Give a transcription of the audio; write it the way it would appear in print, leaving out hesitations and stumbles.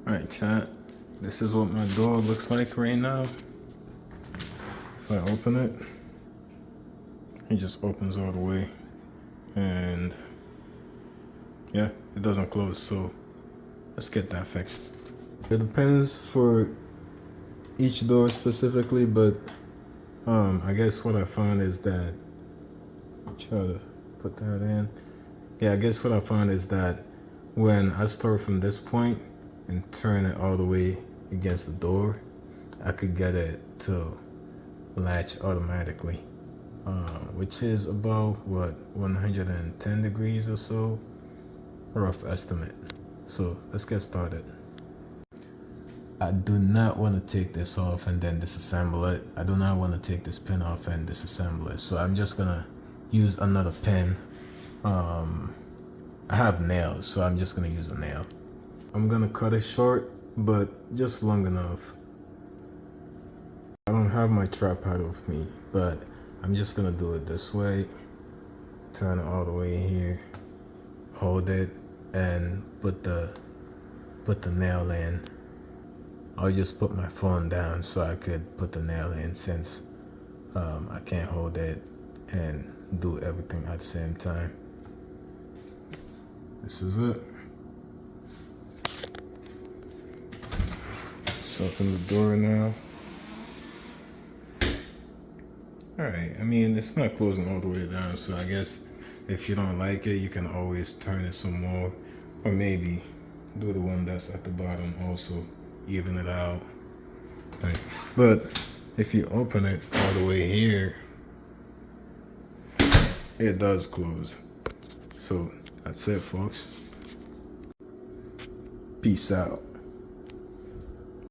Alright, chat. This is what my door looks like right now. If I open it, it just opens all the way. And yeah, it doesn't close, so let's get that fixed. It depends for each door specifically, but I guess what I found is that, try to put that in. Yeah, I guess what I found is that when I start from this point and turn it all the way against the door, I could get it to latch automatically, which is about what, 110 degrees or so, rough estimate. So let's get started. I do not want to take this off and then disassemble it. I do not want to take this pin off and disassemble it. So I'm just gonna use another pin. I have nails, so I'm just gonna use a nail. I'm gonna cut it short, but just long enough. I don't have my tripod with me, but I'm just gonna do it this way. Turn it all the way here, hold it, and put the nail in. I'll just put my phone down so I could put the nail in, since I can't hold it and do everything at the same time. This is it. Let's open the door now. Alright, I mean, it's not closing all the way down, so I guess if you don't like it, you can always turn it some more, or maybe do the one that's at the bottom also, even it out. Right. But if you open it all the way here, it does close. So that's it, folks. Peace out.